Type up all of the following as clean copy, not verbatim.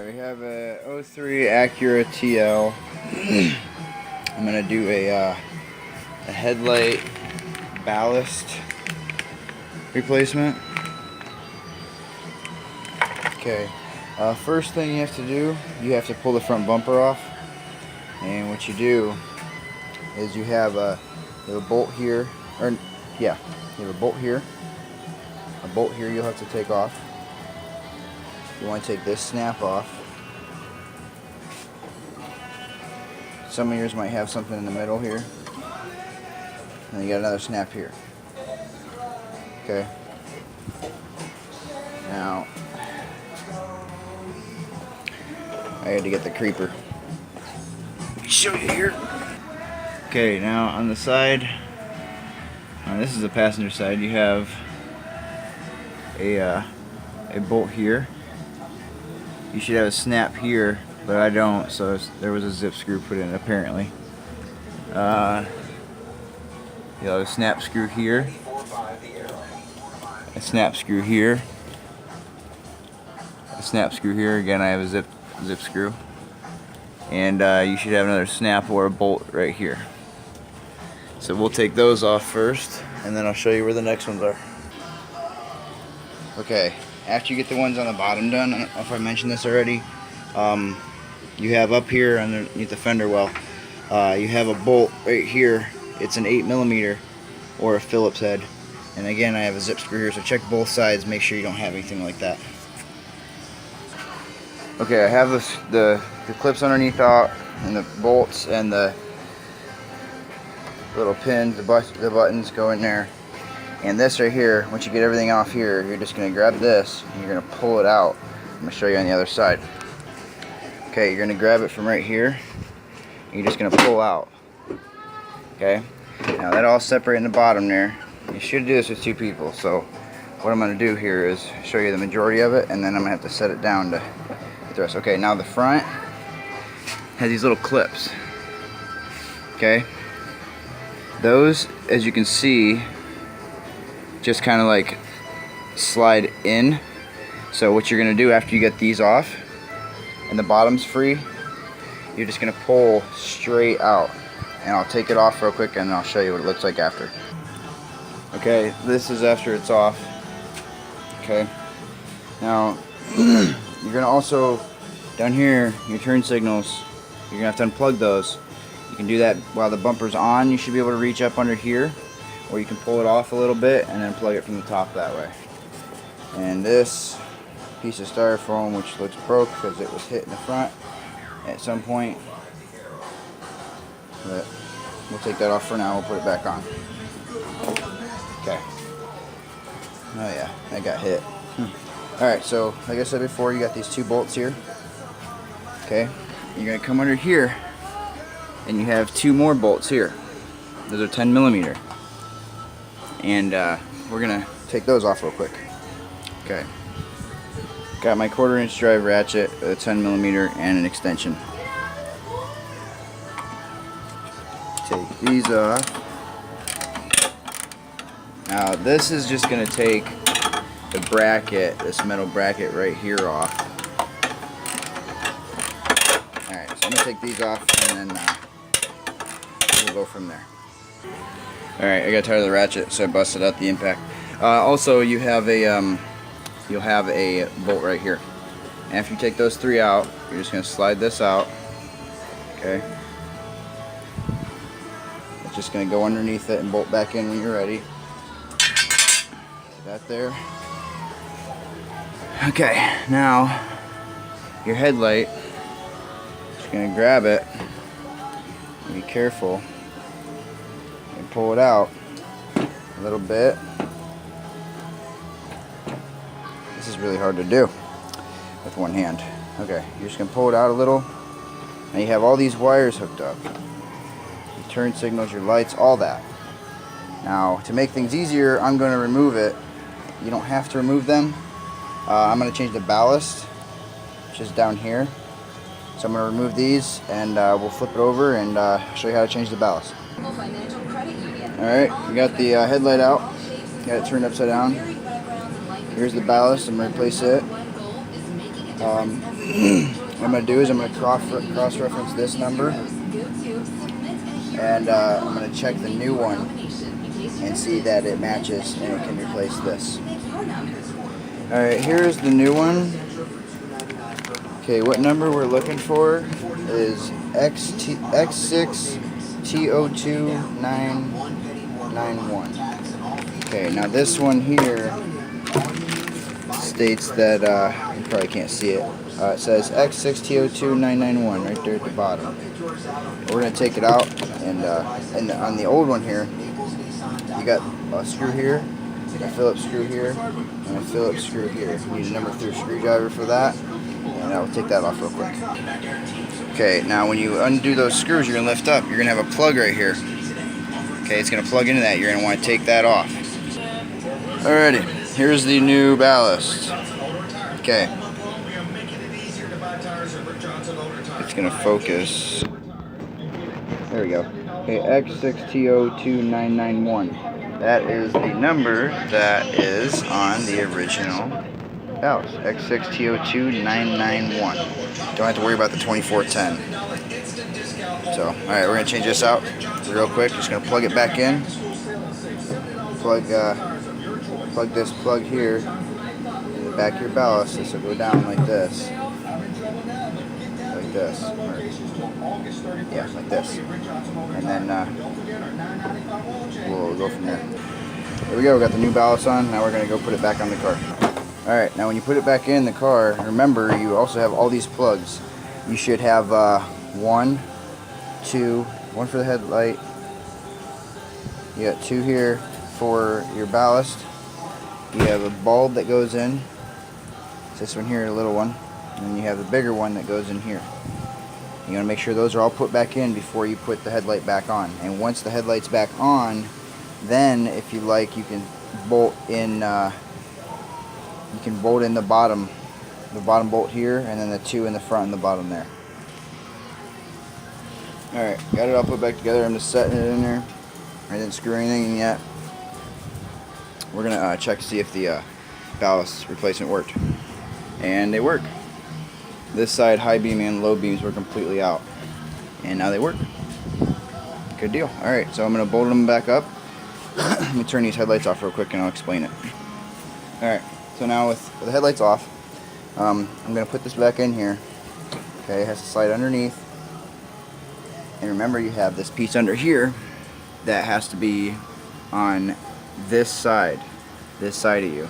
We have a '03 Acura TL. I'm gonna do a headlight ballast replacement. Okay, first thing you have to do, you have to pull the front bumper off. And what you do is you have a bolt here, or yeah, you have a bolt here. A bolt here you'll have to take off. You want to take this snap off. Some of yours might have something in the middle here. And you got another snap here. Okay. Now, I had to get the creeper. Let me show you here. Okay, now on the side, this is the passenger side, you have a bolt here. You should have a snap here, but I don't, so there was a zip screw put in apparently. You'll have a snap screw here, a snap screw here, a snap screw here. Again, I have a zip screw, and you should have another snap or a bolt right here. So we'll take those off first, and then I'll show you where the next ones are. Okay, after you get the ones on the bottom done, I don't know if I mentioned this already, you have up here underneath the fender well, you have a bolt right here. It's an 8mm or a Phillips head, and again I have a zip screw here, so check both sides, make sure you don't have anything like that. Okay, I have the clips underneath out, and the bolts and the little pins, the buttons go in there. And this right here, once you get everything off here, you're just going to grab this and you're going to pull it out. I'm going to show you on the other side. Okay, you're going to grab it from right here and you're just going to pull out. Okay, now that all separate in the bottom there. You should do this with two people, so what I'm going to do here is show you the majority of it, and then I'm going to have to set it down to get the rest. Okay, now the front has these little clips. Okay, those, as you can see, just kind of like slide in. So what you're gonna do after you get these off and the bottom's free, you're just gonna pull straight out, and I'll take it off real quick and I'll show you what it looks like after. Okay, this is after it's off. Okay, now you're gonna also, down here, your turn signals, you're gonna have to unplug those. You can do that while the bumper's on. You should be able to reach up under here, or you can pull it off a little bit and then plug it from the top that way. And this piece of styrofoam, which looks broke because it was hit in the front at some point, but we'll take that off for now. We'll put it back on. Okay. Oh yeah, that got hit. Alright, so like I said before, you got these two bolts here. Okay, you're going to come under here and you have two more bolts here. Those are 10mm. And we're gonna take those off real quick. Okay, got my 1/4" drive ratchet, a 10mm, and an extension. Take these off. Now this is just gonna take the bracket, this metal bracket right here off. Alright, so I'm gonna take these off, and then we'll go from there. Alright, I got tired of the ratchet, so I busted out the impact. Also, you have you'll have a bolt right here. After you take those three out, you're just going to slide this out. Okay. It's just going to go underneath it and bolt back in when you're ready. That there. Okay, now your headlight. Just going to grab it. Be careful. Pull it out a little bit. This is really hard to do with one hand. Okay, you're just gonna pull it out a little, and you have all these wires hooked up. Your turn signals, your lights, all that. Now, to make things easier, I'm gonna remove it. You don't have to remove them. I'm gonna change the ballast, which is down here. So I'm gonna remove these, and we'll flip it over and show you how to change the ballast. Alright, we got the headlight out, got it turned upside down. Here's the ballast, I'm going to replace it. What I'm going to do is I'm going to cross-reference this number, and I'm going to check the new one and see that it matches and it can replace this. Alright, here's the new one. Okay, what number we're looking for is X6T02991. Okay, now this one here states that, you probably can't see it. It says X6T02991 right there at the bottom. We're going to take it out, and on the old one here, you got a screw here, a Phillips screw here, and a Phillips screw here. You need a number 3 screwdriver for that, and I'll take that off real quick. Okay, now when you undo those screws, you're going to lift up. You're going to have a plug right here. Okay, it's going to plug into that. You're going to want to take that off. Alrighty, here's the new ballast. Okay. It's going to focus. There we go. Okay, X6T02991. That is the number that is on the original ballast. X6T02991. Don't have to worry about the 2410. So, alright, we're going to change this out real quick. Just going to plug it back in. Plug this plug here in the back of your ballast. This will go down like this. Like this. Yeah, like this. And then we'll go from there. There we go, we got the new ballast on. Now we're going to go put it back on the car. Alright, now when you put it back in the car, remember you also have all these plugs. You should have one for the headlight. You got 2 here for your ballast. You have a bulb that goes in. It's this one here, a little one. And then you have the bigger one that goes in here. You want to make sure those are all put back in before you put the headlight back on. And once the headlight's back on, then if you like, you can bolt in. You can bolt in the bottom bolt here, and then the 2 in the front and the bottom there. All right, got it all put back together. I'm just setting it in there. I didn't screw anything in yet. We're gonna check to see if the ballast replacement worked, and they work. This side, high beam and low beams were completely out, and now they work. Good deal. All right, so I'm gonna bolt them back up. Let me turn these headlights off real quick, and I'll explain it. All right, so now with the headlights off, I'm gonna put this back in here. Okay, it has to slide underneath, and remember you have this piece under here that has to be on this side of you,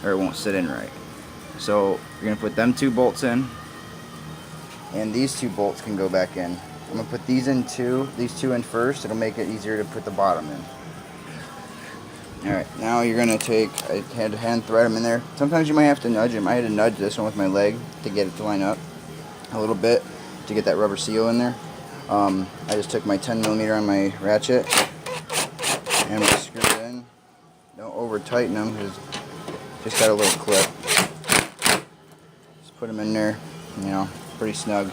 or it won't sit in right. So you're gonna put them 2 bolts in, and these 2 bolts can go back in. I'm gonna put these in too, these 2 in first. It'll make it easier to put the bottom in. Alright, now you're gonna take, I had to hand thread them in there. Sometimes you might have to nudge them. I had to nudge this one with my leg to get it to line up a little bit to get that rubber seal in there. I just took my 10mm on my ratchet and we screwed it in. Don't over tighten them because just got a little clip. Just put them in there, you know, pretty snug.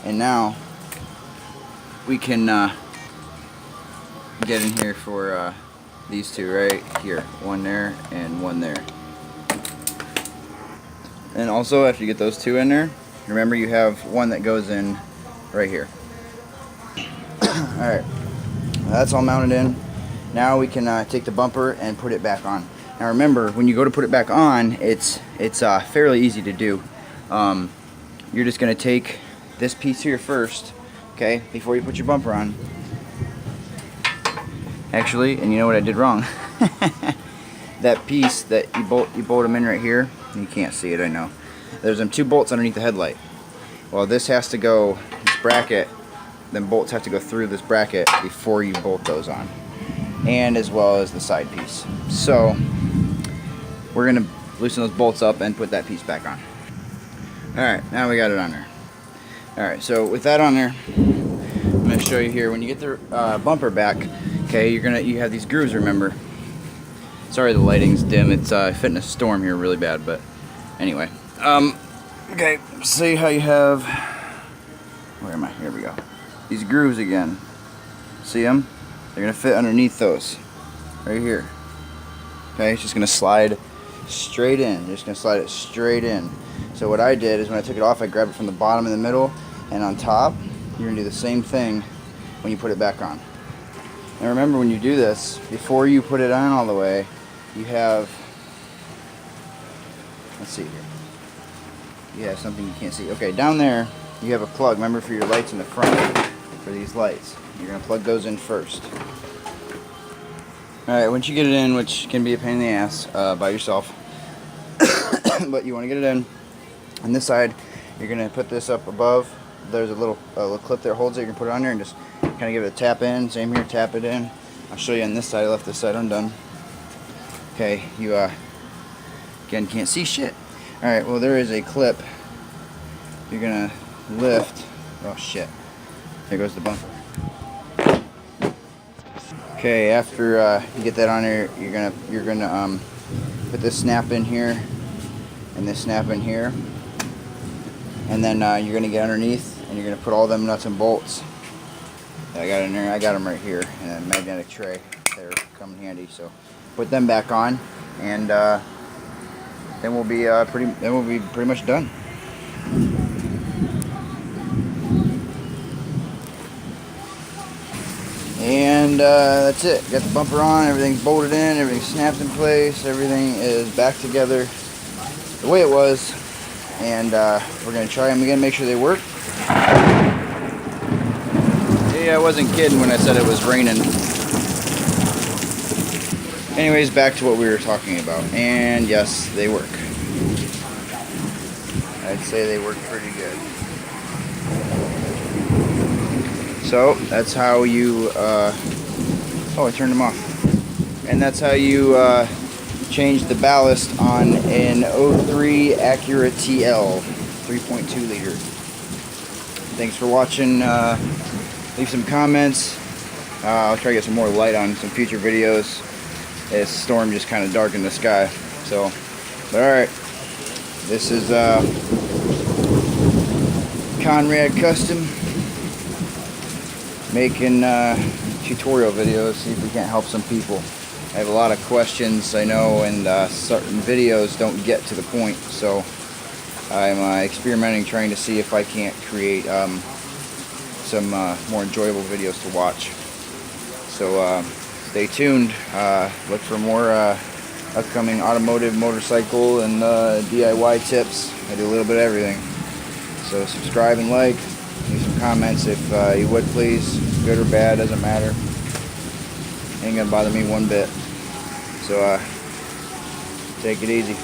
And now we can get in here for these 2 right here. One there and one there. And also after you get those 2 in there, remember you have one that goes in right here. Alright, that's all mounted in. Now we can take the bumper and put it back on. Now remember, when you go to put it back on, it's fairly easy to do. You're just going to take this piece here first, okay, before you put your bumper on. Actually, and you know what I did wrong? That piece that you bolt them in right here, you can't see it, I know. There's them 2 bolts underneath the headlight. Well, this has to go, this bracket, then bolts have to go through this bracket before you bolt those on, and as well as the side piece. So we're gonna loosen those bolts up and put that piece back on. Alright, now we got it on there. Alright, so with that on there, I'm gonna show you here when you get the bumper back. Okay, you have these grooves, remember. Sorry the lighting's dim, it's fitting a storm here really bad, but anyway. Okay, see how you have, where am I? Here we go. These grooves again. See them? They're gonna fit underneath those. Right here. Okay, it's just gonna slide straight in. You're just gonna slide it straight in. So what I did is when I took it off, I grabbed it from the bottom and the middle, and on top, you're gonna do the same thing when you put it back on. And remember, when you do this, before you put it on all the way, you have, let's see here, you have something you can't see. Okay, down there, you have a plug, remember, for your lights in the front, for these lights. You're gonna plug those in first. Alright, once you get it in, which can be a pain in the ass by yourself, but you wanna get it in, on this side, you're gonna put this up above. There's a little clip there that holds it. You can put it on there and just kind of give it a tap in. Same here, tap it in. I'll show you on this side. I left this side undone. Okay, you again can't see shit. All right, well there is a clip. You're gonna lift. Oh shit! There goes the bumper. Okay, after you get that on there, you're gonna put this snap in here and this snap in here, and then you're gonna get underneath. And you're going to put all them nuts and bolts that I got in there. I got them right here in a magnetic tray. They're coming handy. So put them back on, and then we'll be pretty much done. And that's it. Got the bumper on. Everything's bolted in. Everything's snapped in place. Everything is back together the way it was. And we're going to try them again, make sure they work. Yeah, I wasn't kidding when I said it was raining. Anyways, back to what we were talking about. And yes, they work. I'd say they work pretty good. So, that's how you... oh, I turned them off. And that's how you change the ballast on an 03 Acura TL 3.2 liter. Thanks for watching. Leave some comments. I'll try to get some more light on some future videos. This storm just kind of darkened the sky. So, but alright. This is Conrad Custom making tutorial videos, see if we can't help some people. I have a lot of questions, I know, and certain videos don't get to the point, so I'm experimenting, trying to see if I can't create some more enjoyable videos to watch. So stay tuned. Look for more upcoming automotive, motorcycle, and DIY tips. I do a little bit of everything. So subscribe and like. Leave some comments if you would, please. Good or bad, doesn't matter. Ain't gonna bother me one bit. So take it easy.